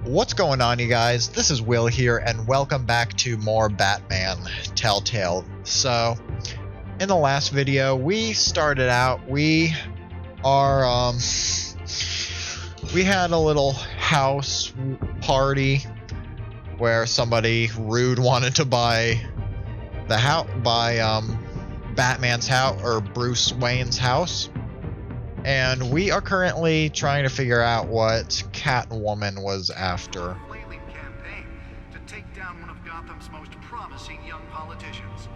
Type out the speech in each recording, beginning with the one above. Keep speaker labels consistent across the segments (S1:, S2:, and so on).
S1: What's going on, you guys? This is Will here, and welcome back to more Batman Telltale. So, in the last video, we started out, we had a little house party where somebody rude wanted to buy the house, Batman's house, or Bruce Wayne's house. And we are currently trying to figure out what Catwoman was after.
S2: Campaign to take down one of Gotham's most promising young politicians.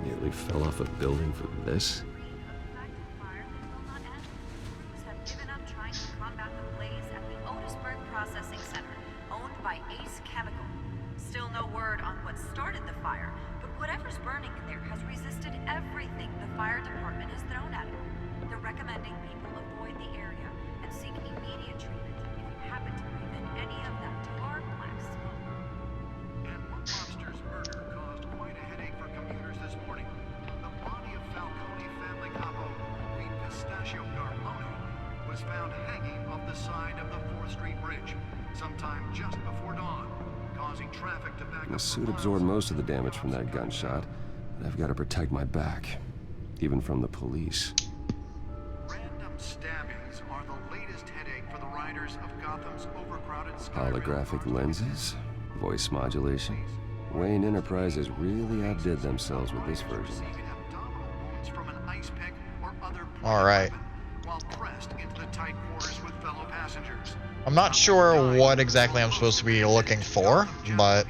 S3: Nearly fell off a building for this.
S4: Still no word on what started the fire, but whatever's burning in there has resisted everything the fire department has thrown at it. They're recommending people avoid the area and seek immediate treatment if you happen to breathe in any of that tar black smoke.
S2: And one monster's murder caused quite a headache for commuters this morning. The body of Falcone family capo, Reed Pistachio Garpone, was found hanging off the side of the 4th Street Bridge sometime just before dawn, causing traffic to back up.
S3: The suit absorbed most of the damage from that gunshot, but I've got to protect my back, even from the police.
S2: Random stabbings are the latest headache for the riders of Gotham's overcrowded
S3: Holographic lenses, voice modulation. Wayne Enterprises really outdid themselves with this version.
S1: Alright.
S2: While pressed into the tight quarters with fellow passengers.
S1: I'm not sure what exactly I'm supposed to be looking for, but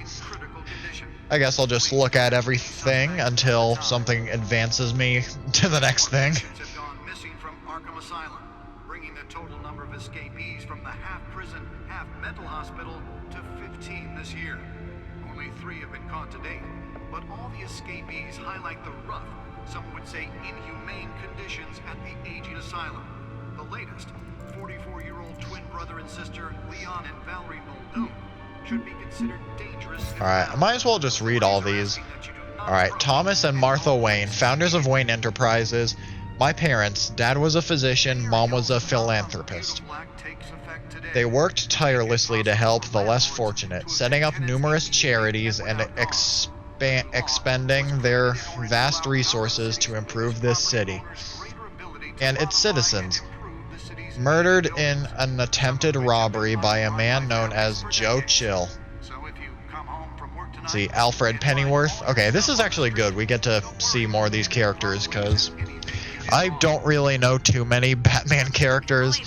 S1: I guess I'll just look at everything until something advances me to the next thing.
S2: Have gone missing from Arkham Asylum, bringing the total number of escapees from the half-prison, half-mental hospital to 15 this year. Only 3 have been caught to date, but all the escapees highlight the rough, some would say inhumane conditions at the aging asylum. The latest, 44-year-old twin brother and sister Leon and Valerie Muldoon, should be considered dangerous.
S1: Alright, I might as well just read all these. Alright, Thomas and Martha Wayne, founders of Wayne Enterprises. My parents, Dad was a physician, Mom was a philanthropist. They worked tirelessly to help the less fortunate, setting up numerous charities and expending their vast resources to improve this city and its citizens. Murdered in an attempted robbery by a man known as Joe Chill. See, Alfred Pennyworth. Okay, this is actually good. We get to see more of these characters, because I don't really know too many Batman characters.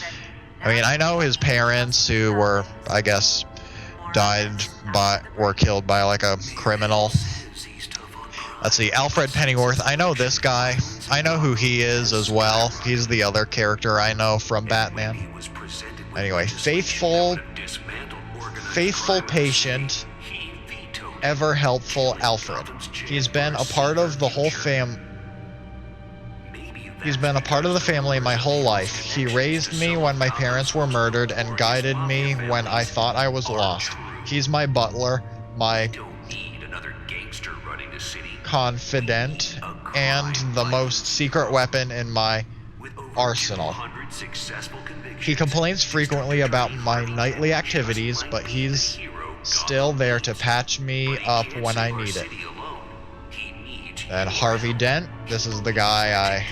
S1: I mean, I know his parents, who were, I guess, were killed by like a criminal. Let's see, Alfred Pennyworth. I know this guy. I know who he is as well. He's the other character I know from Batman. Anyway, faithful, patient, ever helpful Alfred. He's been a part of the whole He's been a part of the family my whole life. He raised me when my parents were murdered and guided me when I thought I was lost. He's my butler, my confidant, and the most secret weapon in my arsenal. He complains frequently about my nightly activities, but he's still there to patch me up when I need it. And Harvey Dent, this is the guy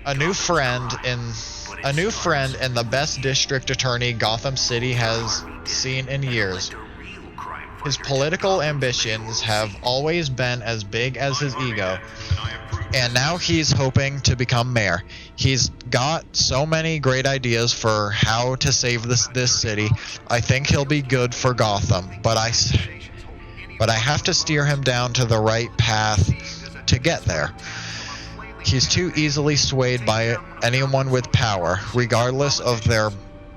S1: a new friend and the best district attorney Gotham City has seen in years. His political ambitions have always been as big as his ego, and now he's hoping to become mayor. He's got so many great ideas for how to save this city. I think he'll be good for Gotham, but I have to steer him down to the right path to get there. He's too easily swayed by anyone with power, regardless of their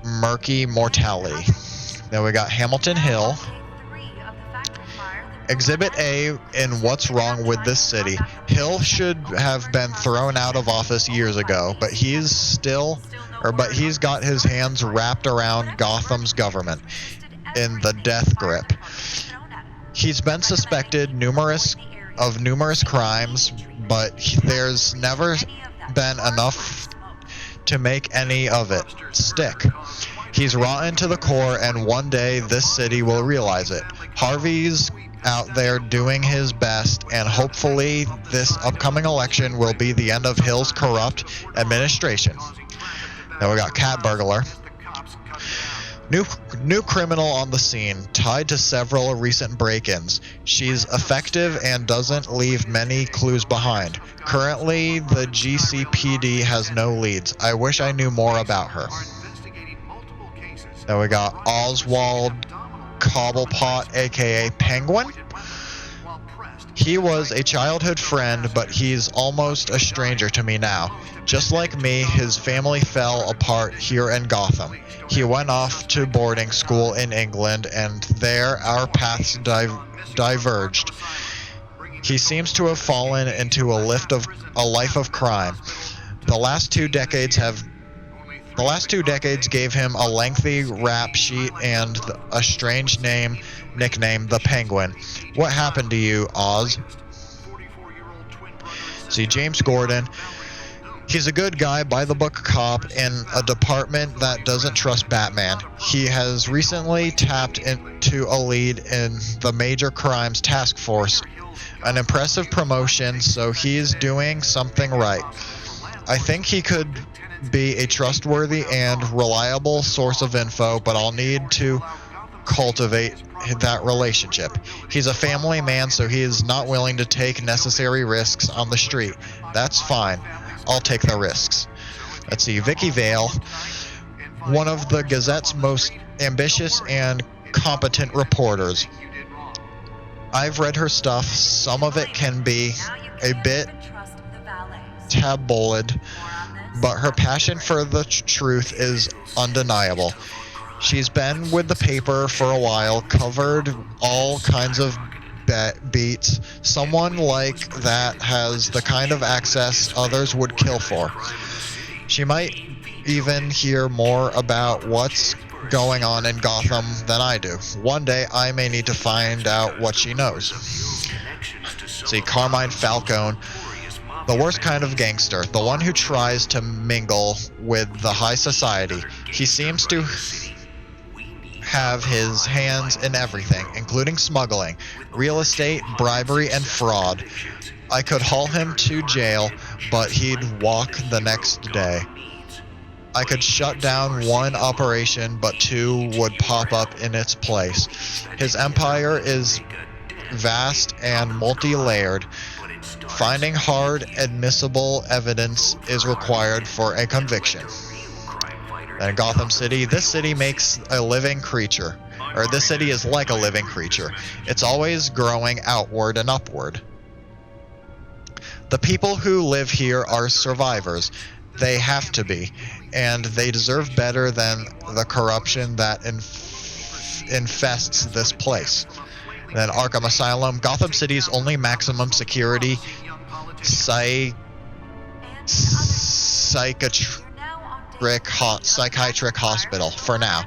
S1: murky mortality. Then we got Hamilton Hill. Exhibit A in what's wrong with this city. Hill should have been thrown out of office years ago, but he's got his hands wrapped around Gotham's government in the death grip. He's been suspected of numerous crimes, but there's never been enough to make any of it stick. He's rotten to the core, and one day this city will realize it. Harvey's out there doing his best, and hopefully this upcoming election will be the end of Hill's corrupt administration. Then we got cat burglar. New criminal on the scene, tied to several recent break-ins. She's effective and doesn't leave many clues behind. Currently, the GCPD has no leads. I wish I knew more about her. Then we got Oswald Cobblepot, aka Penguin. He was a childhood friend, but he's almost a stranger to me now. Just like me, his family fell apart here in Gotham. He went off to boarding school in England, and there our paths diverged. He seems to have fallen into a life of crime. The last two decades gave him a lengthy rap sheet and a strange nickname, the Penguin. What happened to you, Oz? See, James Gordon. He's a good guy, by-the-book cop in a department that doesn't trust Batman. He has recently tapped into a lead in the Major Crimes Task Force. An impressive promotion, so he's doing something right. I think he could be a trustworthy and reliable source of info, but I'll need to cultivate that relationship. He's a family man, so he is not willing to take necessary risks on the street. That's fine. I'll take the risks. Let's see, Vicky Vale, one of the Gazette's most ambitious and competent reporters. I've read her stuff. Some of it can be a bit tabloid, but her passion for the truth is undeniable. She's been with the paper for a while, covered all kinds of beats. Someone like that has the kind of access others would kill for. She might even hear more about what's going on in Gotham than I do. One day I may need to find out what she knows. See, Carmine Falcone, the worst kind of gangster, the one who tries to mingle with the high society. He seems to have his hands in everything, including smuggling, real estate, bribery, and fraud. I could haul him to jail, but he'd walk the next day. I could shut down one operation, but two would pop up in its place. His empire is vast and multi-layered. Finding hard, admissible evidence is required for a conviction. And Gotham City, this city makes a living creature. Or this city is like a living creature. It's always growing outward and upward. The people who live here are survivors. They have to be. And they deserve better than the corruption that infests this place. Then Arkham Asylum, Gotham City's only maximum security psychiatric hospital for now.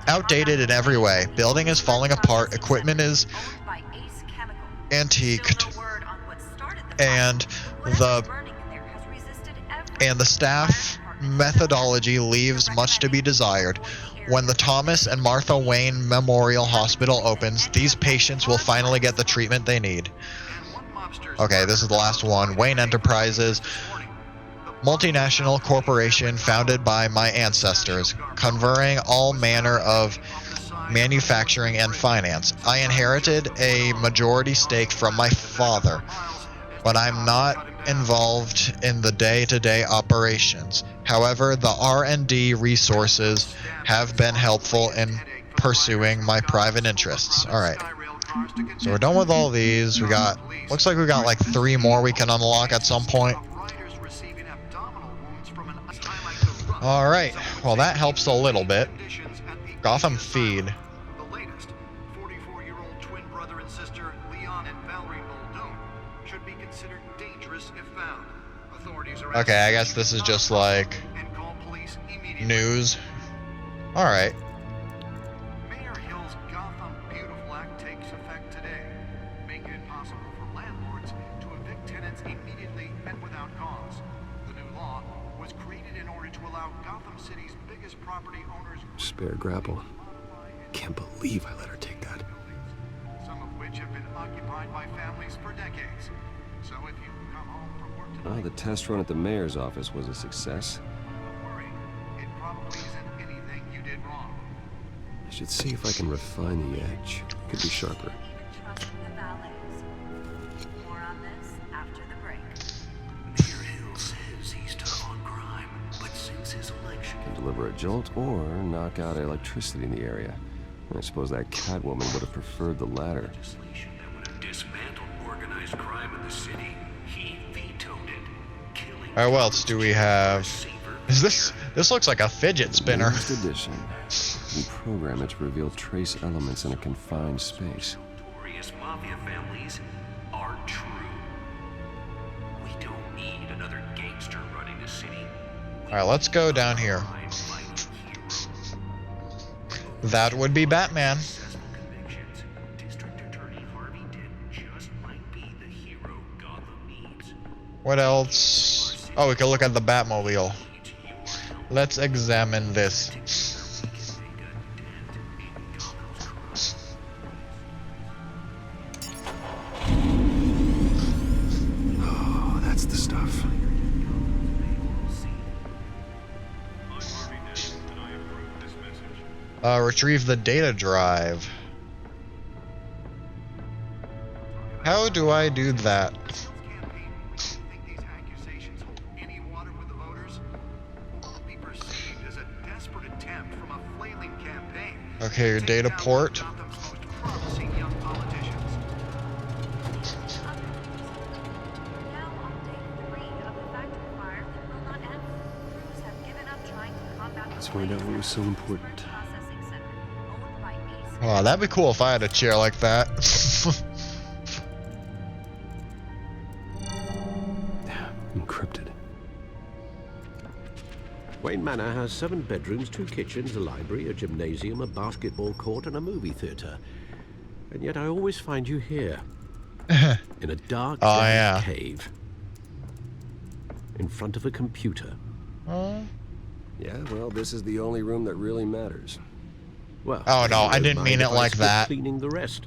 S1: Outdated in every way. Building is falling apart, equipment is antiqued, and the staff methodology leaves much to be desired. When the Thomas and Martha Wayne Memorial Hospital opens, these patients will finally get the treatment they need. Okay, this is the last one. Wayne Enterprises, multinational corporation founded by my ancestors, covering all manner of manufacturing and finance. I inherited a majority stake from my father, but I'm not involved in the day-to-day operations. However, the R&D resources have been helpful in pursuing my private interests. Alright, so we're done with all these. Looks like we got like 3 more we can unlock at some point. Alright, well that helps a little bit. Gotham Feed.
S2: The latest, 44-year-old twin brother and sister Leon and Valerie Muldoon should be considered dangerous if found. Authorities are
S1: Okay, I guess this is just like
S2: and call police immediately.
S1: news. Alright.
S2: Mayor Hill's Gotham Beautiful Act takes effect today, making it possible for landlords to evict tenants immediately and without cause. The new law was allow Gotham City's biggest property owners
S3: Spare grapple. Can't believe I let her take that.
S2: some of which have been occupied by families for decades. So if you come home from work
S3: Oh,
S2: tonight,
S3: the test run at the mayor's office was a success.
S2: don't worry. It probably isn't anything you did wrong.
S3: I should see if I can refine the edge. Could be sharper.
S4: Even trusting the valets. More on this after the break.
S5: Mayor Hill says he's tough on crime, but since his election,
S3: Can deliver a jolt or knock out electricity in the area. I suppose that Catwoman would have preferred the latter.
S5: legislation that would have dismantled organized crime in the city, he vetoed it, killing.
S1: Alright, what else do we have? Is this looks like a fidget spinner.
S3: Newest edition. You program it to reveal trace elements in a confined space.
S5: Notorious mafia families are true. We don't need another gangster running the city.
S1: Alright, let's go down here.
S5: Crime-fighting heroes.
S1: That would be Batman.
S5: Successful convictions. District Attorney Harvey Dent just might be the hero Gotham needs.
S1: What else? Oh, we can look at the Batmobile.
S5: Needs your help.
S1: Let's examine this.
S5: So we can make a dent in Gotham's crime.
S3: Oh, that's the stuff.
S1: Retrieve the data drive. How do I do that?
S2: Hill's campaign, think these accusations hold any water with the voters? Will it be perceived as a desperate attempt from a flailing campaign?
S1: Okay, your
S2: to take
S1: data
S2: down
S1: port.
S2: Gotham's most promising young politicians.
S4: Now on day 3 of the factory fire that will not end. Crews have given up trying to combat the
S3: Let's find out what was so important.
S4: processing center owned by Ace.
S1: Oh, that'd be cool if I had a chair like that.
S3: Encrypted.
S6: Wayne Manor has 7 bedrooms, 2 kitchens, a library, a gymnasium, a basketball court, and a movie theater. And yet I always find you here, in a dark
S1: Oh,
S6: desert
S1: yeah.
S6: cave, in front of a computer.
S1: Oh,
S3: Yeah, well, this is the only room that really matters.
S6: Well,
S1: Oh, no,
S6: you
S1: I
S6: don't
S1: didn't
S6: mind
S1: mean
S6: if
S1: it
S6: I
S1: like
S6: skip
S1: that.
S6: Cleaning the rest.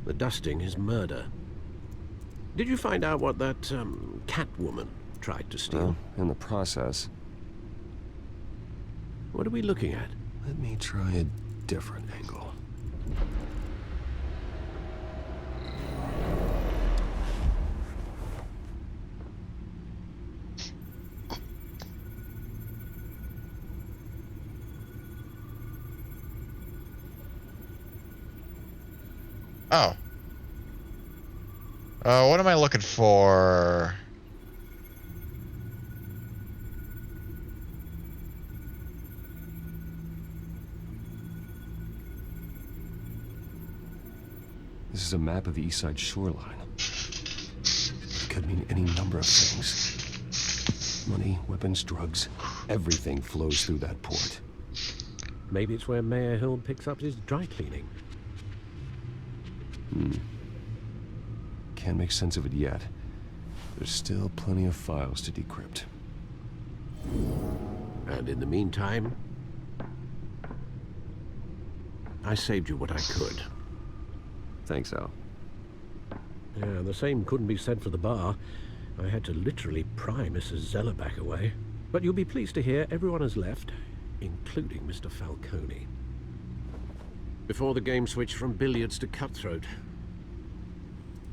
S6: The dusting is murder. Did you find out what that Catwoman tried to steal?
S3: Well, in the process,
S6: What are we looking at?
S3: let me try a different angle.
S1: oh. What am I looking for?
S3: This is a map of the East Side shoreline. It could mean any number of things. Money, weapons, drugs, everything flows through that port.
S6: Maybe it's where Mayor Hill picks up his dry cleaning.
S3: Can't make sense of it yet. There's still plenty of files to decrypt.
S6: And in the meantime, I saved you what I could.
S3: Thanks, Al.
S6: Yeah, the same couldn't be said for the bar. I had to literally pry Mrs. Zeller back away. But you'll be pleased to hear everyone has left, including Mr. Falcone. Before the game switched from billiards to cutthroat.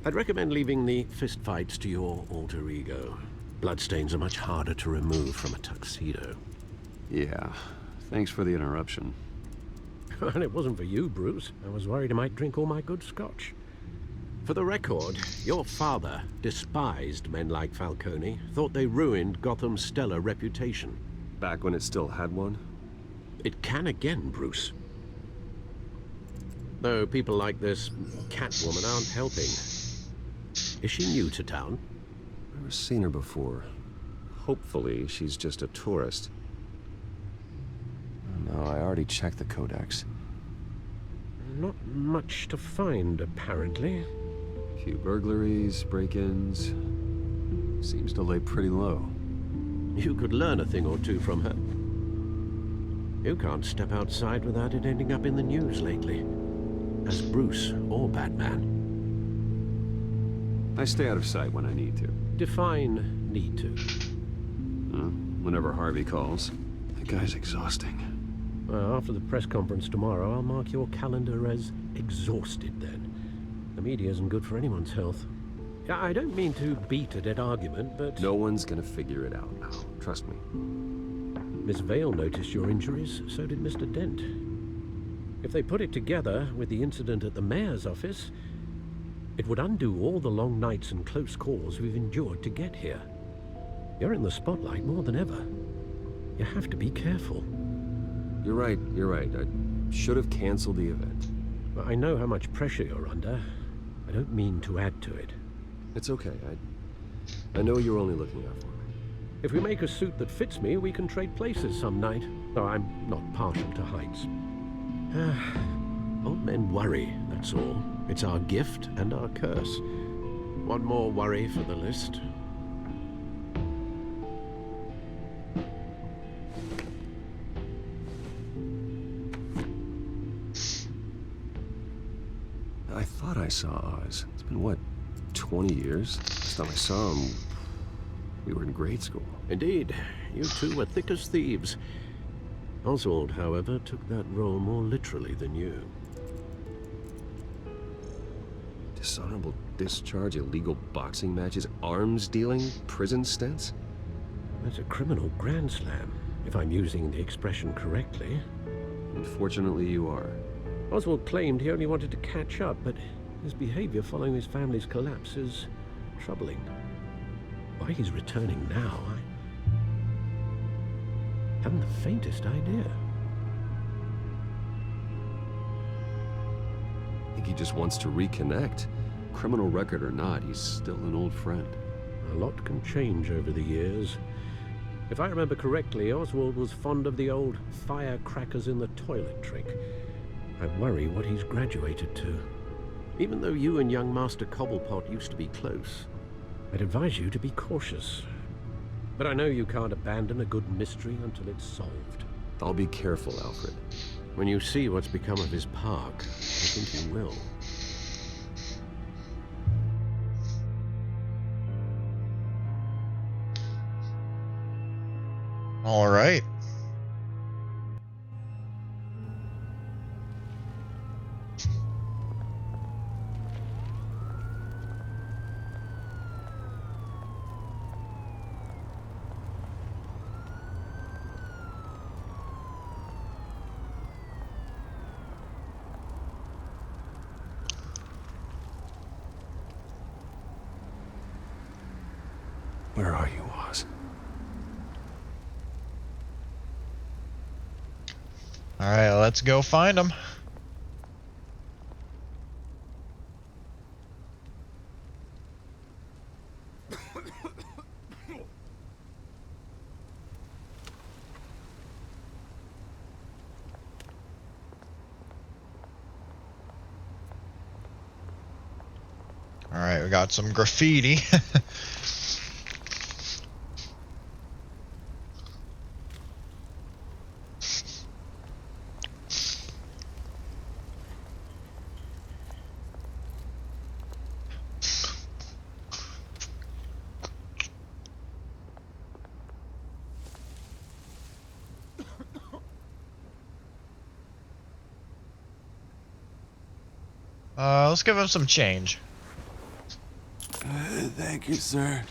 S6: I'd recommend leaving the fistfights to your alter ego. Bloodstains are much harder to remove from a tuxedo.
S3: Yeah, thanks for the interruption.
S6: And it wasn't for you, Bruce. I was worried I might drink all my good scotch. For the record, your father despised men like Falcone, thought they ruined Gotham's stellar reputation.
S3: Back when it still had one?
S6: It can again, Bruce. Though people like this Catwoman aren't helping. Is she new to town?
S3: Never seen her before. Hopefully, she's just a tourist. No, I already checked the codex.
S6: Not much to find, apparently.
S3: Few burglaries, break-ins. Seems to lay pretty low.
S6: You could learn a thing or two from her. You can't step outside without it ending up in the news lately. As Bruce or Batman.
S3: I stay out of sight when I need to.
S6: Define need to.
S3: Whenever Harvey calls. That guy's exhausting.
S6: Well, after the press conference tomorrow, I'll mark your calendar as exhausted then. The media isn't good for anyone's health. I don't mean to beat a dead argument, but...
S3: No one's gonna figure it out now. Trust me.
S6: Miss Vale noticed your injuries, so did Mr. Dent. If they put it together with the incident at the mayor's office, it would undo all the long nights and close calls we've endured to get here. You're in the spotlight more than ever. You have to be careful.
S3: You're right. I should have canceled the event.
S6: I know how much pressure you're under. I don't mean to add to it.
S3: It's okay. I know you're only looking out for me.
S6: If we make a suit that fits me, we can trade places some night. Though I'm not partial to heights. Old men worry, that's all. It's our gift and our curse. One more worry for the list.
S3: I thought I saw Oz. It's been, what, 20 years? Last time I saw him, we were in grade school.
S6: Indeed, you two were thick as thieves. Oswald, however, took that role more literally than you.
S3: Dishonorable discharge, illegal boxing matches, arms dealing, prison stints?
S6: That's a criminal grand slam, if I'm using the expression correctly.
S3: Unfortunately, you are.
S6: Oswald claimed he only wanted to catch up, but his behavior following his family's collapse is troubling. Why he's returning now, I haven't the faintest idea.
S3: I think he just wants to reconnect. Criminal record or not, he's still an old friend.
S6: A lot can change over the years. If I remember correctly, Oswald was fond of the old firecrackers in the toilet trick. I worry what he's graduated to. Even though you and young Master Cobblepot used to be close, I'd advise you to be cautious. But I know you can't abandon a good mystery until it's solved.
S3: I'll be careful, Alfred.
S6: When you see what's become of his park, I think you will.
S1: All right.
S3: Where are you, Oz?
S1: All right, let's go find him. All right, we got some graffiti. Let's give him some change.
S7: Thank you, sir.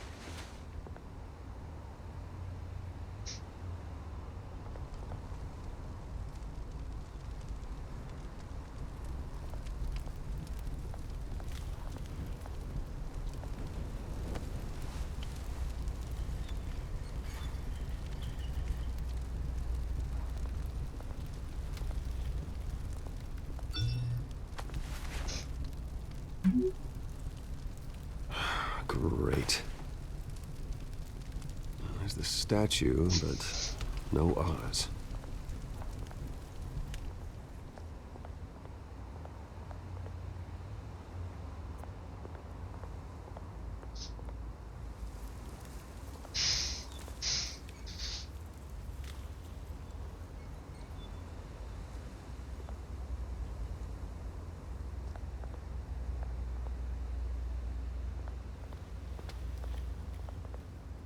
S3: Great. There's the statue, but no Oz.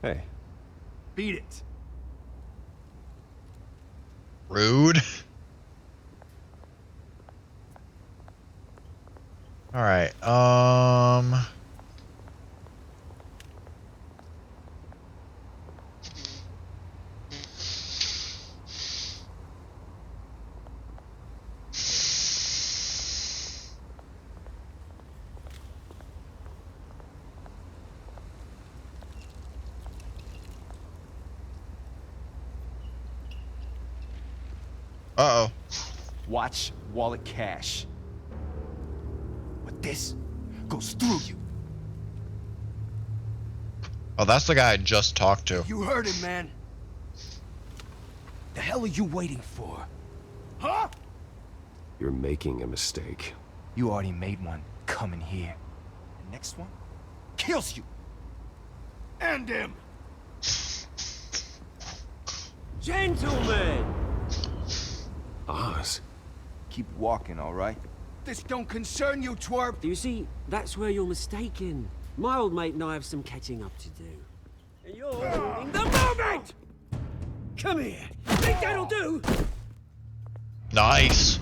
S3: Hey,
S7: Beat it.
S1: Rude. All right. Uh-oh.
S7: Watch wallet cash. But this goes through you.
S1: Oh, that's the guy I just talked to.
S7: You heard him, man. The hell are you waiting for? Huh?
S3: you're making a mistake.
S7: You already made one coming here. The next one kills you. And him.
S8: Gentlemen!
S3: Oz.
S7: Keep walking, all right? This don't concern you, twerp.
S8: You see, that's where you're mistaken. My old mate and I have some catching up to do. And you're ruining the moment! Come here. Think that'll do?
S1: Nice.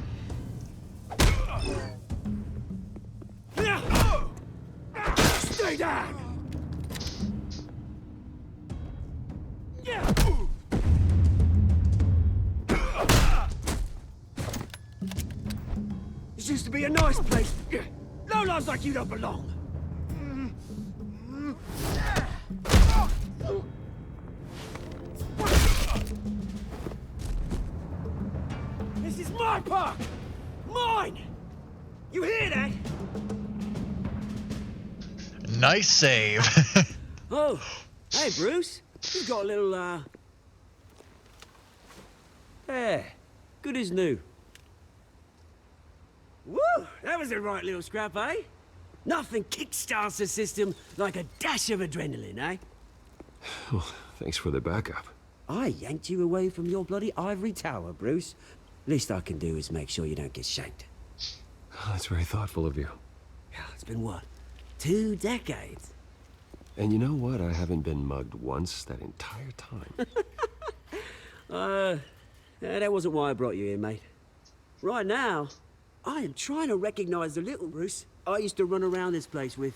S8: Stay down! This used to be a nice place. No lives like you don't belong. This is my park! Mine! You hear that?
S1: Nice save.
S8: Oh, hey, Bruce. You've got a little, Yeah, good as new. Woo! That was a right little scrap, eh? Nothing kickstarts the system like a dash of adrenaline, eh?
S3: Oh, thanks for the backup.
S8: I yanked you away from your bloody ivory tower, Bruce. Least I can do is make sure you don't get shanked.
S3: Oh, that's very thoughtful of you.
S8: Yeah, it's been what? 2 decades?
S3: And you know what? I haven't been mugged once that entire time.
S8: That wasn't why I brought you here, mate. Right now, I am trying to recognize the little Bruce I used to run around this place with.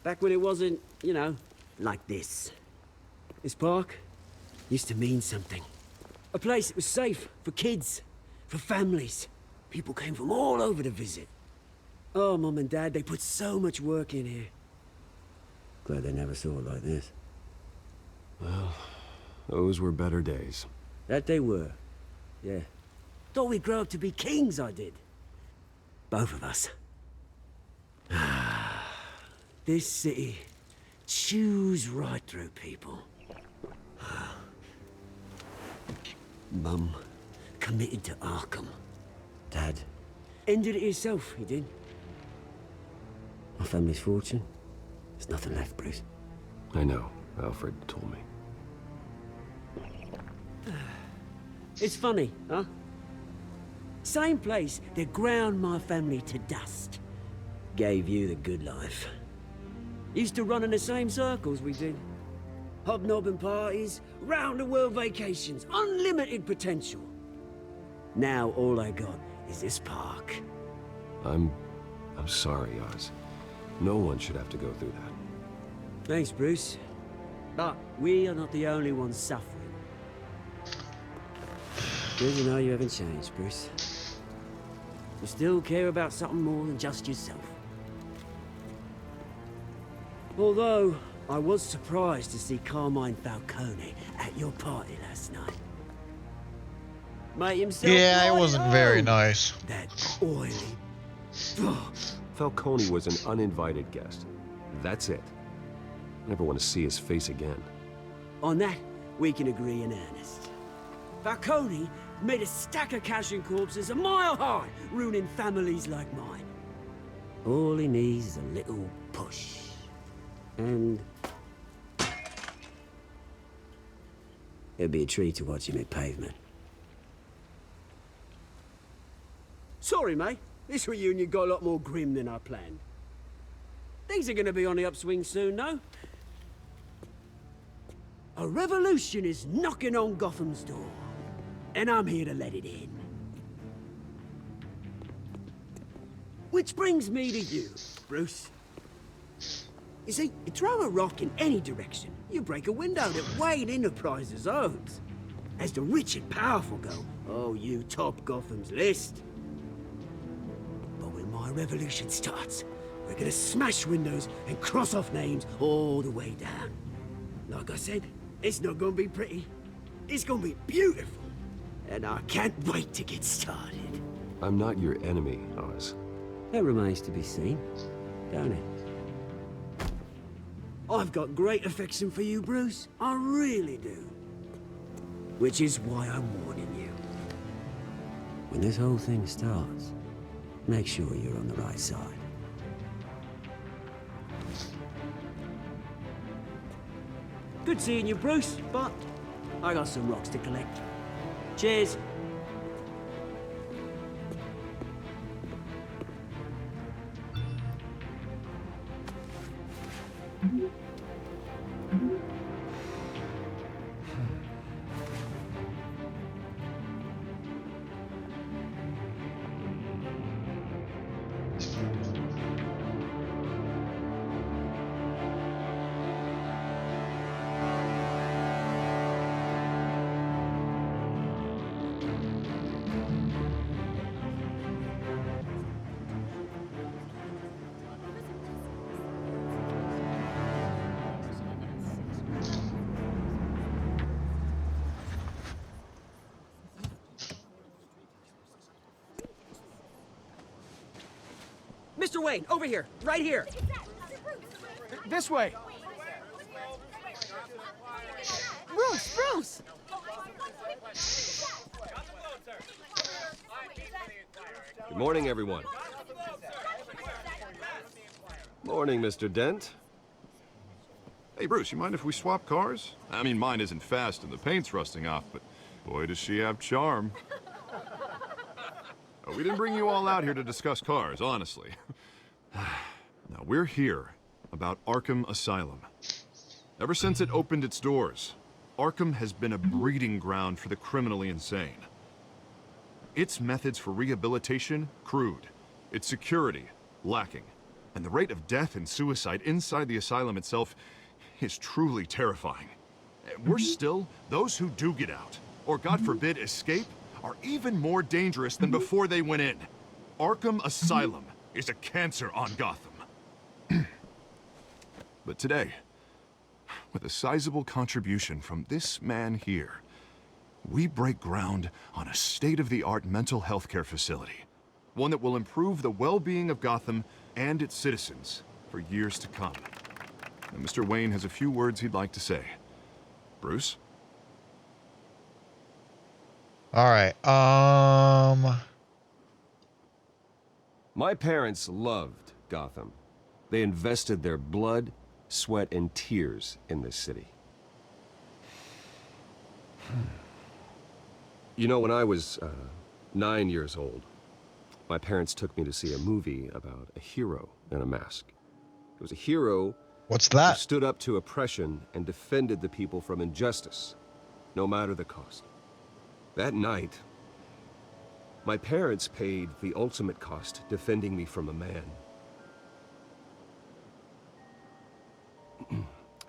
S8: Back when it wasn't, you know, like this. This park used to mean something. A place that was safe for kids, for families. People came from all over to visit. Oh, Mum and Dad, they put so much work in here. Glad they never saw it like this.
S3: Well, those were better days.
S8: That they were. Yeah. Thought we'd grow up to be kings, I did. Both of us. This city chews right through people. Mum committed to Arkham. Dad ended it himself, he did. My family's fortune. There's nothing left, Bruce.
S3: I know. Alfred told me.
S8: It's funny, huh? Same place that ground my family to dust. Gave you the good life. Used to run in the same circles we did. Hobnobbing parties, round-the-world vacations, unlimited potential. Now all I got is this park.
S3: I'm sorry, Oz. No one should have to go through that.
S8: Thanks, Bruce. But we are not the only ones suffering. Good to know you haven't changed, Bruce. You still care about something more than just yourself. Although, I was surprised to see Carmine Falcone at your party last night. Made himself
S1: Yeah, it
S8: right
S1: wasn't
S8: at
S1: very
S8: home.
S1: nice.
S8: That oily...
S3: Falcone was an uninvited guest. That's it. Never want to see his face again.
S8: On that, we can agree in earnest. Falcone made a stack of cash and corpses a mile high, ruining families like mine. All he needs is a little push. And... it'd be a treat to watch him hit pavement. Sorry, mate. This reunion got a lot more grim than I planned. Things are gonna be on the upswing soon, no? A revolution is knocking on Gotham's door, and I'm here to let it in. Which brings me to you, Bruce. You see, you throw a rock in any direction, you break a window that Wayne Enterprises owns. As the rich and powerful go, oh, you top Gotham's list. But when my revolution starts, we're gonna smash windows and cross off names all the way down. Like I said, it's not gonna be pretty. It's gonna be beautiful. And I can't wait to get started.
S3: I'm not your enemy, Oz.
S8: That remains to be seen, don't it? I've got great affection for you, Bruce. I really do. Which is why I'm warning you. When this whole thing starts, make sure you're on the right side. Good seeing you, Bruce, but I got some rocks to collect. Cheers. Mr. Wayne, over here, right here.
S7: This way.
S9: Bruce!
S3: Good morning, everyone. Morning, Mr. Dent.
S10: Hey, Bruce, you mind if we swap cars? I mean, mine isn't fast and the paint's rusting off, but boy, does she have charm. We didn't bring you all out here to discuss cars, honestly. Now, we're here about Arkham Asylum. Ever since it opened its doors, Arkham has been a breeding ground for the criminally insane. Its methods for rehabilitation, crude. Its security, lacking. And the rate of death and suicide inside the asylum itself is truly terrifying. Worse still, those who do get out, or God forbid escape, are even more dangerous than before they went in. Arkham Asylum is a cancer on Gotham. But today, with a sizable contribution from this man here, we break ground on a state-of-the-art mental health care facility. One that will improve the well-being of Gotham and its citizens for years to come. And Mr. Wayne has a few words he'd like to say. Bruce?
S1: All right.
S3: My parents loved Gotham. They invested their blood, sweat, and tears in this city. You know, when I was 9 years old, my parents took me to see a movie about a hero in a mask. It was a hero
S1: What's
S3: who
S1: that?
S3: stood up to oppression and defended the people from injustice, no matter the cost. That night, my parents paid the ultimate cost defending me from a man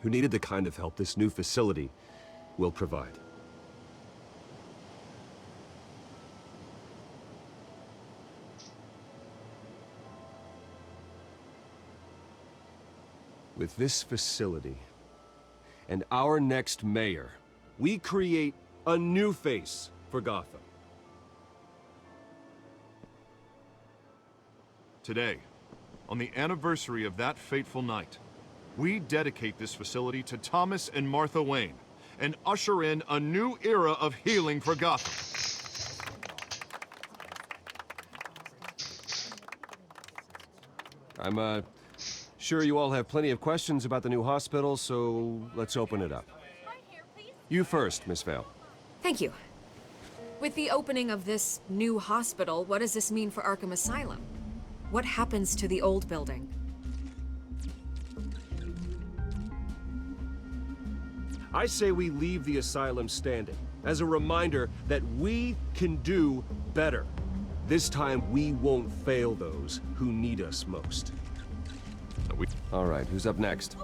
S3: who needed the kind of help this new facility will provide. With this facility and our next mayor, we create a new face for Gotham.
S10: Today, on the anniversary of that fateful night, we dedicate this facility to Thomas and Martha Wayne and usher in a new era of healing for Gotham.
S3: I'm sure you all have plenty of questions about the new hospital, so let's open it up. You first, Miss Vale.
S9: Thank you. With the opening of this new hospital, what does this mean for Arkham Asylum? What happens to the old building?
S3: I say we leave the asylum standing, as a reminder that we can do better. This time, we won't fail those who need us most. All right, who's up next?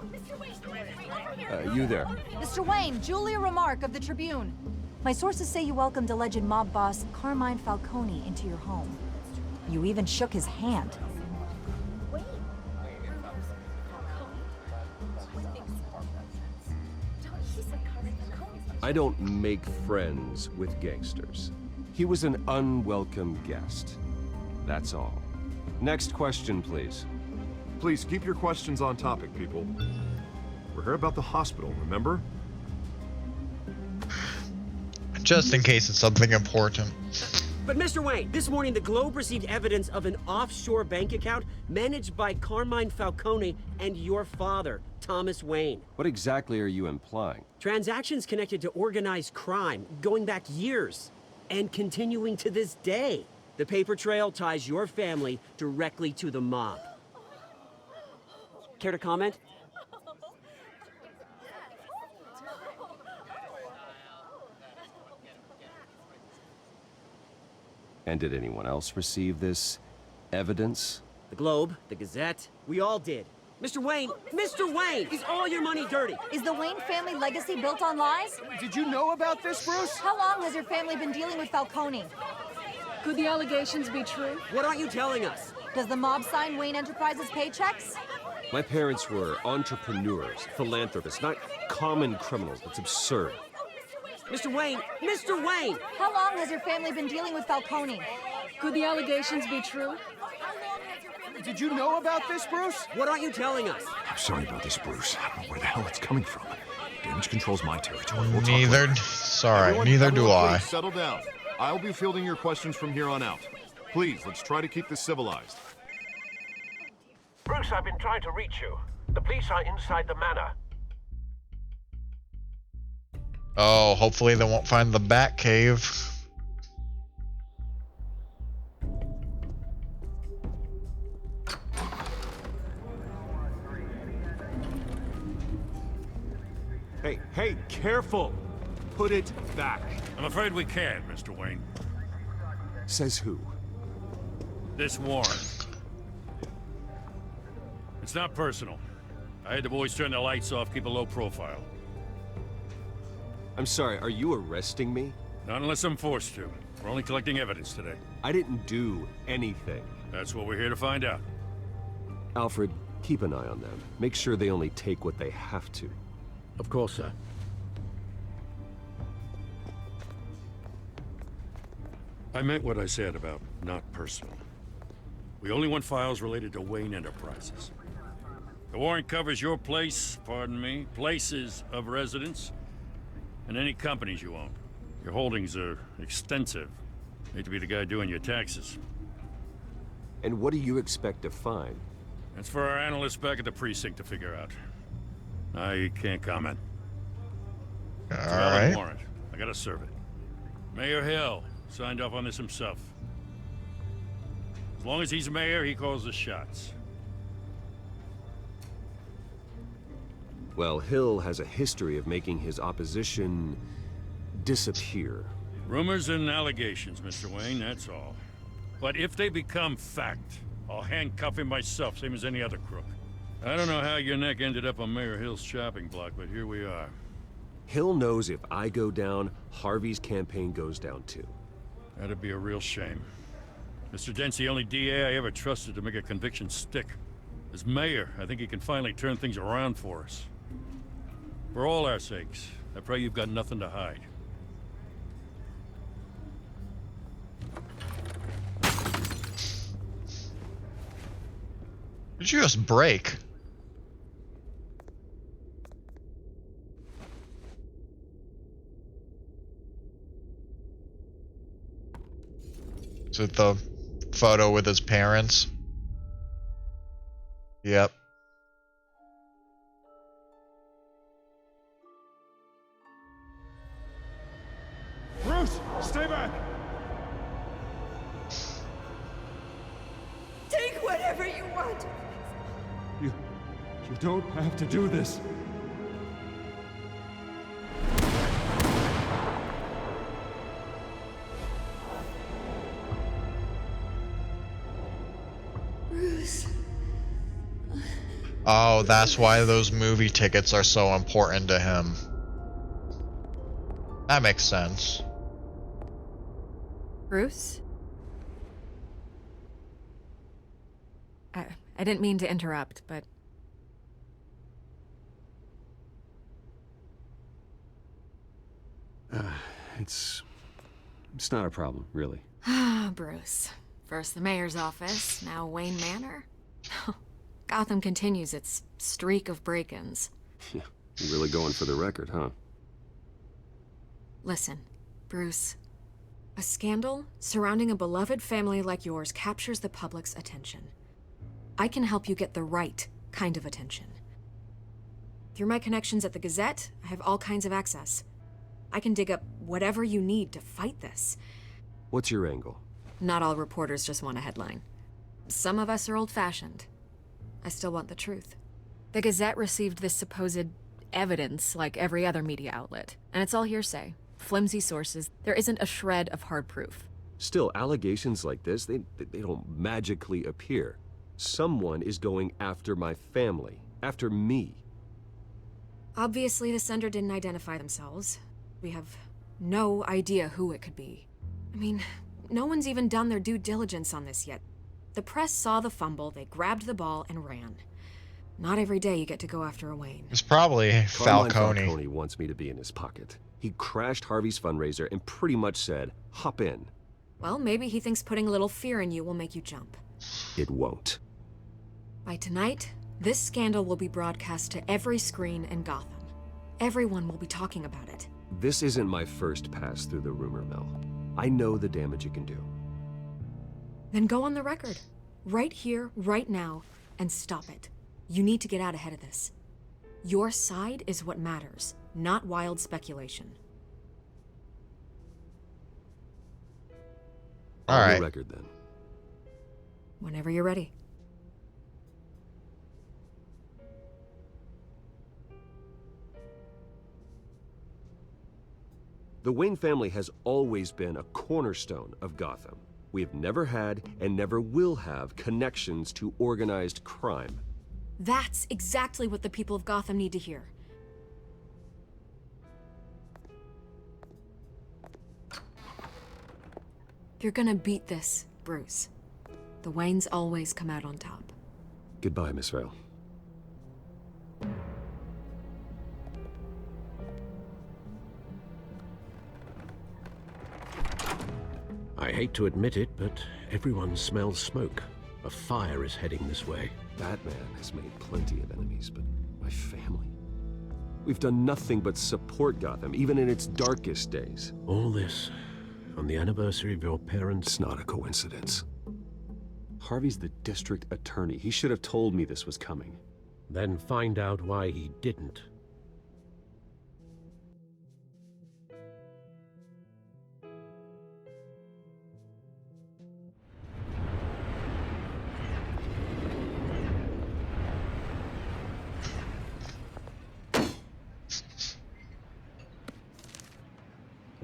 S3: You there.
S11: Mr. Wayne, Julia Remark of the Tribune. My sources say you welcomed alleged mob boss Carmine Falcone into your home. You even shook his hand.
S3: I don't make friends with gangsters. He was an unwelcome guest. That's all. Next question, please.
S10: Please keep your questions on topic, people. We're here about the hospital, remember?
S1: Just in case it's something important.
S8: But Mr. Wayne, this morning the Globe received evidence of an offshore bank account managed by Carmine Falcone and your father, Thomas Wayne.
S3: What exactly are you implying?
S8: Transactions connected to organized crime, going back years, and continuing to this day. The paper trail ties your family directly to the mob. Care to comment?
S3: And did anyone else receive this evidence?
S8: The Globe, the Gazette, we all did. Mr. Wayne, is all your money dirty?
S11: Is the Wayne family legacy built on lies?
S7: Did you know about this, Bruce?
S11: How long has your family been dealing with Falcone?
S12: Could the allegations be true?
S8: What aren't you telling us?
S11: Does the mob sign Wayne Enterprises paychecks?
S3: My parents were entrepreneurs, philanthropists, not common criminals. That's absurd.
S8: Mr. Wayne!
S11: How long has your family been dealing with Falcone?
S12: Could the allegations be true?
S7: Did you know about this, Bruce?
S8: What aren't you telling us?
S10: I'm sorry about this, Bruce. I don't know where the hell it's coming from. Damage control's my territory. We'll talk
S1: Neither,
S10: later.
S1: sorry,
S10: Everyone,
S1: neither do I.
S10: Please settle down. I'll be fielding your questions from here on out. Please, let's try to keep this civilized.
S6: Bruce, I've been trying to reach you. The police are inside the manor.
S1: Oh, hopefully they won't find the Bat Cave.
S3: Hey, careful! Put it back.
S13: I'm afraid we can't, Mr. Wayne.
S3: Says who?
S13: This warrant. It's not personal. I had the boys turn the lights off, keep a low profile.
S3: I'm sorry, are you arresting me?
S13: Not unless I'm forced to. We're only collecting evidence today.
S3: I didn't do anything.
S13: That's what we're here to find out.
S3: Alfred, keep an eye on them. Make sure they only take what they have to.
S6: Of course, sir.
S13: I meant what I said about not personal. We only want files related to Wayne Enterprises. The warrant covers your place, pardon me, places of residence, and any companies you own. Your holdings are extensive. Hate to be the guy doing your taxes.
S3: And what do you expect to find?
S13: That's for our analysts back at the precinct to figure out. I can't comment. It's a valid warrant. I gotta serve it. Mayor Hill signed off on this himself. As long as he's mayor, he calls the shots.
S3: Well, Hill has a history of making his opposition disappear.
S13: Rumors and allegations, Mr. Wayne, that's all. But if they become fact, I'll handcuff him myself, same as any other crook. I don't know how your neck ended up on Mayor Hill's chopping block, but here we are.
S3: Hill knows if I go down, Harvey's campaign goes down too.
S13: That'd be a real shame. Mr. Dent's the only DA I ever trusted to make a conviction stick. As mayor, I think he can finally turn things around for us. For all our sakes, I pray you've got nothing to hide.
S1: Did you just break? Is it the photo with his parents? Yep.
S7: Bruce, stay back!
S12: Take whatever you want.
S7: You don't have to do this.
S1: Oh, that's why those movie tickets are so important to him. That makes sense.
S9: Bruce? I didn't mean to interrupt, but...
S3: It's not a problem, really.
S9: Ah, Bruce. First the mayor's office, now Wayne Manor. Gotham continues its streak of break-ins.
S3: Yeah, you're really going for the record, huh?
S9: Listen, Bruce. A scandal surrounding a beloved family like yours captures the public's attention. I can help you get the right kind of attention. Through my connections at the Gazette, I have all kinds of access. I can dig up whatever you need to fight this.
S3: What's your angle?
S9: Not all reporters just want a headline. Some of us are old-fashioned. I still want the truth. The Gazette received this supposed evidence like every other media outlet, and it's all hearsay. Flimsy sources. There isn't a shred of hard proof.
S3: Still, allegations like this, they don't magically appear. Someone is going after my family, after me.
S9: Obviously, the sender didn't identify themselves. We have no idea who it could be. I mean, no one's even done their due diligence on this yet. The press saw the fumble, they grabbed the ball and ran. Not every day you get to go after a Wayne.
S1: It's probably Falcone.
S3: Falcone wants me to be in his pocket. He crashed Harvey's fundraiser and pretty much said, hop in.
S9: Well, maybe he thinks putting a little fear in you will make you jump.
S3: It won't.
S9: By tonight, this scandal will be broadcast to every screen in Gotham. Everyone will be talking about it.
S3: This isn't my first pass through the rumor mill. I know the damage it can do.
S9: Then go on the record. Right here, right now, and stop it. You need to get out ahead of this. Your side is what matters, not wild speculation.
S1: All right.
S3: On the record, then.
S9: Whenever you're ready.
S3: The Wayne family has always been a cornerstone of Gotham. We have never had and never will have connections to organized crime.
S9: That's exactly what the people of Gotham need to hear. You're gonna beat this, Bruce. The Waynes always come out on top.
S3: Goodbye, Miss Vale.
S6: I hate to admit it, but everyone smells smoke. A fire is heading this way.
S3: Batman has made plenty of enemies, but my family? We've done nothing but support Gotham, even in its darkest days.
S6: All this on the anniversary of your parents'...
S3: It's not a coincidence. Harvey's the district attorney. He should have told me this was coming.
S6: Then find out why he didn't.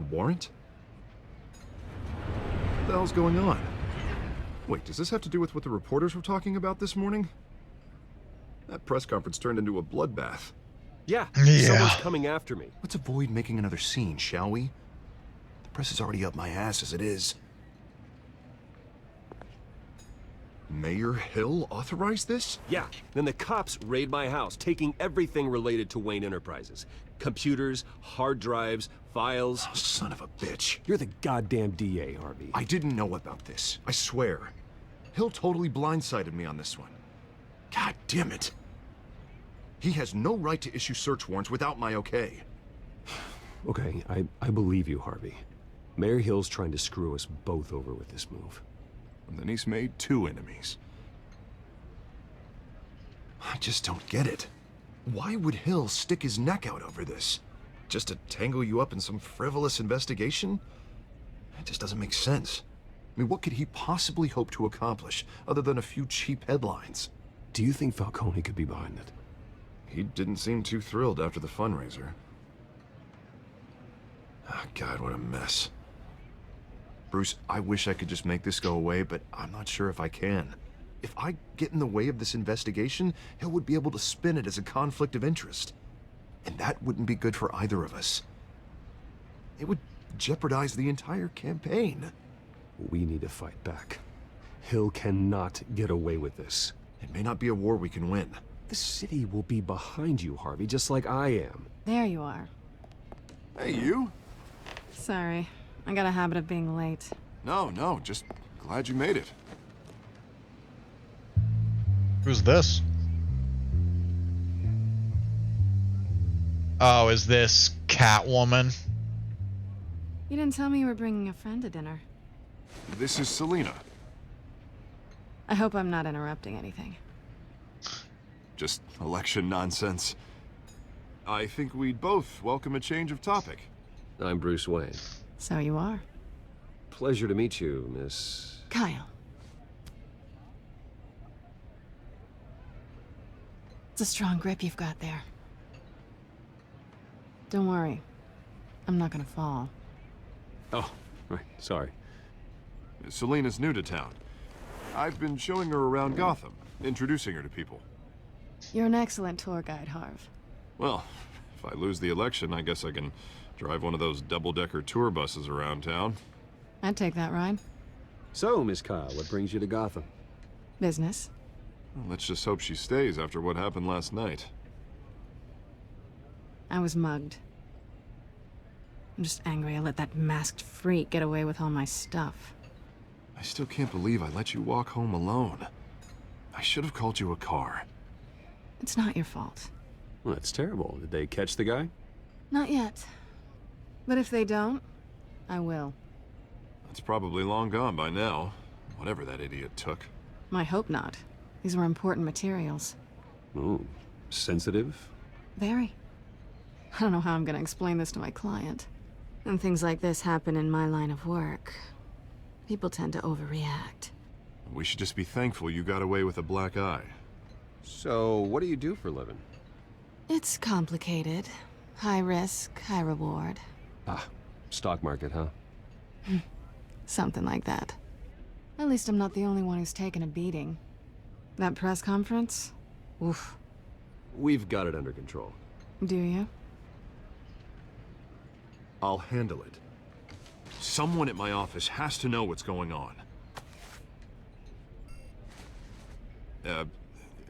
S10: Warrant? What the hell's going on? Wait, does this have to do with what the reporters were talking about this morning? That press conference turned into a bloodbath.
S3: Yeah,
S1: Yeah.
S3: someone's coming after me.
S7: Let's avoid making another scene, shall we? The press is already up my ass as it is.
S10: Mayor Hill authorized this?
S3: Yeah, then the cops raid my house, taking everything related to Wayne Enterprises. Computers, hard drives, files.
S7: Oh, son of a bitch.
S3: You're the goddamn DA, Harvey.
S7: I didn't know about this.
S10: I swear. Hill totally blindsided me on this one.
S7: God damn it.
S10: He has no right to issue search warrants without my okay.
S3: Okay, I believe you, Harvey. Mayor Hill's trying to screw us both over with this move.
S10: And then he's made 2 enemies. I just don't get it. Why would Hill stick his neck out over this? Just to tangle you up in some frivolous investigation? It just doesn't make sense. I mean, what could he possibly hope to accomplish other than a few cheap headlines?
S3: Do you think Falcone could be behind it?
S10: He didn't seem too thrilled after the fundraiser. Ah, God, what a mess. Bruce, I wish I could just make this go away, but I'm not sure if I can. If I get in the way of this investigation, Hill would be able to spin it as a conflict of interest. And that wouldn't be good for either of us. It would jeopardize the entire campaign.
S3: We need to fight back. Hill cannot get away with this.
S10: It may not be a war we can win.
S3: The city will be behind you, Harvey, just like I am.
S12: There you are.
S10: Hey, you?
S12: Sorry. I got a habit of being late.
S10: No, just glad you made it.
S1: Who's this? Oh, is this Catwoman?
S12: You didn't tell me you were bringing a friend to dinner.
S10: This is Selina.
S12: I hope I'm not interrupting anything.
S10: Just election nonsense. I think we'd both welcome a change of topic.
S3: I'm Bruce Wayne.
S12: So you are.
S3: Pleasure to meet you, Miss...
S12: Kyle. It's a strong grip you've got there. Don't worry. I'm not gonna fall.
S3: Oh, right, sorry.
S10: Selina's new to town. I've been showing her around Gotham, introducing her to people.
S12: You're an excellent tour guide, Harv.
S10: Well, if I lose the election, I guess I can drive one of those double-decker tour buses around town.
S12: I'd take that ride.
S3: So, Miss Kyle, what brings you to Gotham?
S12: Business.
S10: Well, let's just hope she stays after what happened last night.
S12: I was mugged. I'm just angry I let that masked freak get away with all my stuff.
S10: I still can't believe I let you walk home alone. I should have called you a car.
S12: It's not your fault.
S3: Well, that's terrible. Did they catch the guy?
S12: Not yet. But if they don't, I will.
S10: It's probably long gone by now, whatever that idiot took.
S12: I hope not. These were important materials.
S3: Ooh, sensitive?
S12: Very. I don't know how I'm gonna explain this to my client. When things like this happen in my line of work, people tend to overreact.
S10: We should just be thankful you got away with a black eye.
S3: So, what do you do for a living?
S12: It's complicated. High risk, high reward.
S3: Ah, stock market, huh?
S12: Something like that. At least I'm not the only one who's taken a beating. That press conference? Oof.
S3: We've got it under control.
S12: Do you?
S10: I'll handle it. Someone at my office has to know what's going on.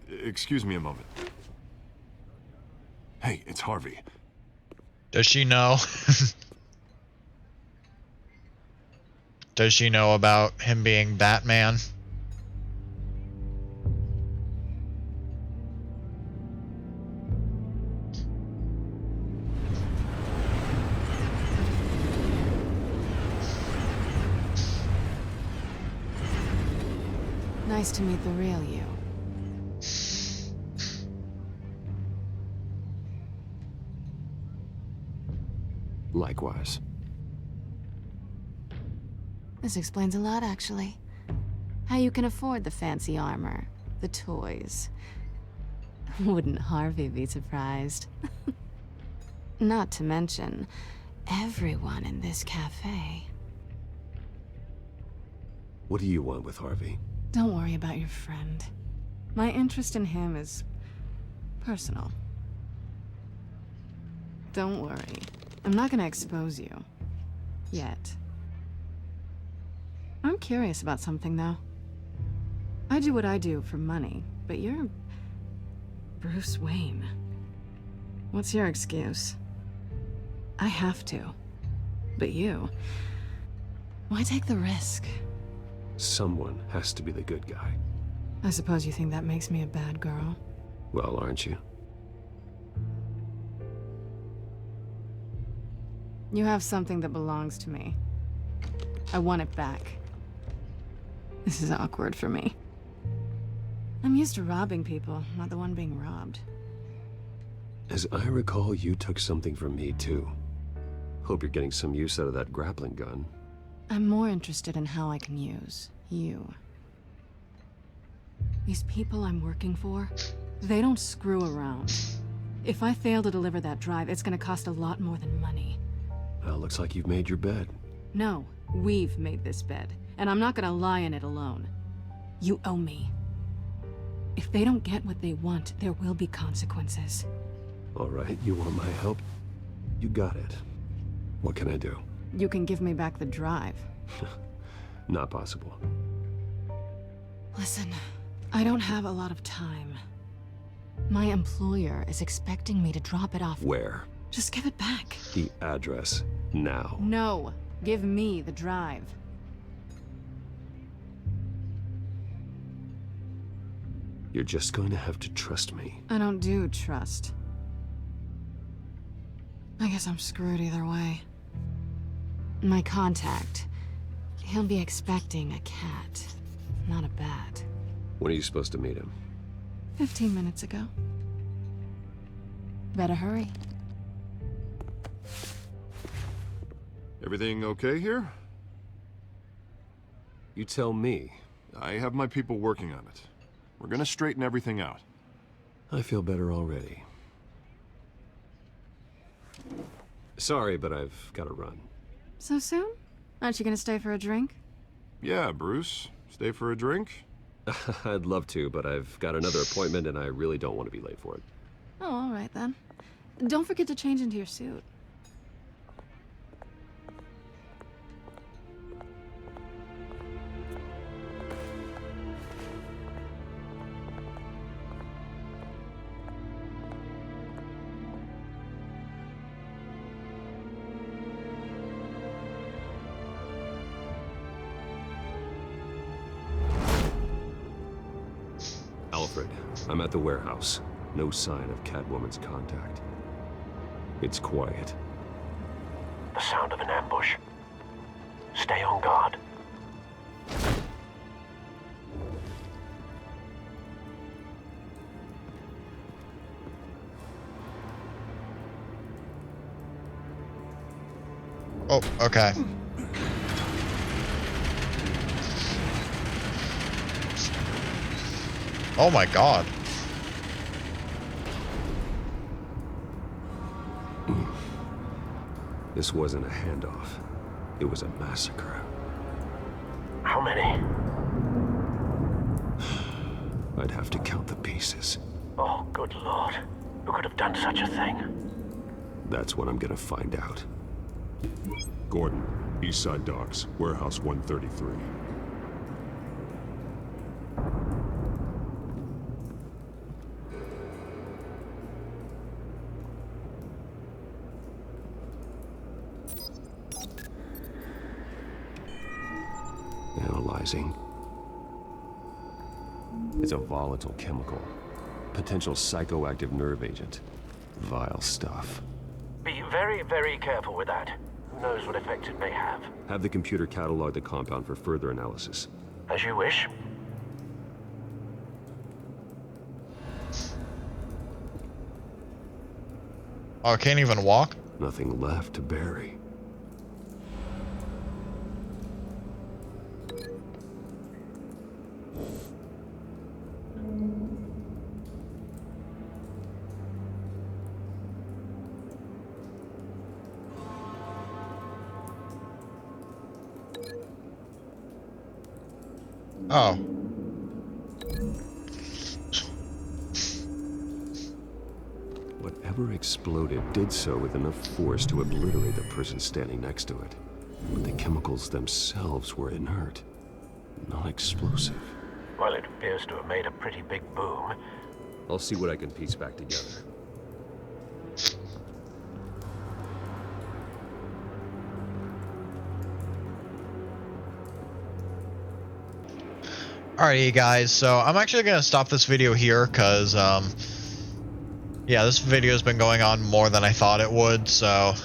S10: Excuse me a moment. Hey, it's Harvey.
S1: Does she know? Does she know about him being Batman?
S12: Nice to meet the real you.
S3: Likewise.
S12: This explains a lot, actually. How you can afford the fancy armor, the toys. Wouldn't Harvey be surprised? Not to mention, everyone in this cafe.
S3: What do you want with Harvey?
S12: Don't worry about your friend. My interest in him is personal. Don't worry. I'm not gonna expose you. Yet. I'm curious about something, though. I do what I do for money, but you're... Bruce Wayne. What's your excuse? I have to. But you... Why take the risk?
S3: Someone has to be the good guy.
S12: I suppose you think that makes me a bad girl?
S3: Well, aren't you?
S12: You have something that belongs to me. I want it back. This is awkward for me. I'm used to robbing people, not the one being robbed.
S3: As I recall, you took something from me, too. Hope you're getting some use out of that grappling gun.
S12: I'm more interested in how I can use you. These people I'm working for, they don't screw around. If I fail to deliver that drive, it's gonna cost a lot more than money.
S3: Well, looks like you've made your bed.
S12: No, we've made this bed, and I'm not gonna lie in it alone. You owe me. If they don't get what they want, there will be consequences.
S3: All right, you want my help? You got it. What can I do?
S12: You can give me back the drive.
S3: Not possible.
S12: Listen, I don't have a lot of time. My employer is expecting me to drop it off.
S3: Where?
S12: Just give it back.
S3: The address, now.
S12: No, give me the drive.
S3: You're just going to have to trust me.
S12: I don't do trust. I guess I'm screwed either way. My contact, he'll be expecting a cat, not a bat.
S3: When are you supposed to meet him?
S12: 15 minutes ago. Better hurry.
S10: Everything okay here?
S3: You tell me.
S10: I have my people working on it. We're gonna straighten everything out.
S3: I feel better already. Sorry, but I've got to run.
S12: So soon? Aren't you gonna stay for a drink?
S10: Yeah, Bruce. Stay for a drink?
S3: I'd love to, but I've got another appointment and I really don't want to be late for it.
S12: Oh, all right then. Don't forget to change into your suit.
S3: Alfred, I'm at the warehouse. No sign of Catwoman's contact. It's quiet.
S6: The sound of an ambush. Stay on guard.
S1: Oh, okay. Oh my god.
S3: This wasn't a handoff. It was a massacre.
S6: How many?
S3: I'd have to count the pieces.
S6: Oh, good lord. Who could have done such a thing?
S3: That's what I'm gonna find out.
S10: Gordon, Eastside Docks, Warehouse 133.
S3: Analyzing. It's a volatile chemical. Potential psychoactive nerve agent. Vile stuff.
S6: Be very, very careful with that. Who knows what effect it may have.
S3: Have the computer catalog the compound for further analysis.
S6: As you wish.
S1: Oh, I can't even walk?
S3: Nothing left to bury.
S1: Oh.
S3: Whatever exploded did so with enough force to obliterate the person standing next to it. But the chemicals themselves were inert, non-explosive.
S6: Well, it appears to have made a pretty big boom.
S3: I'll see what I can piece back together.
S1: Alright, you guys, so I'm actually going to stop this video here because, yeah, this video has been going on more than I thought it would, so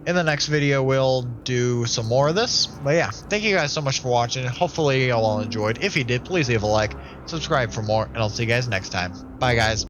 S1: in the next video we'll do some more of this. But yeah, thank you guys so much for watching. Hopefully you all enjoyed. If you did, please leave a like, subscribe for more, and I'll see you guys next time. Bye, guys.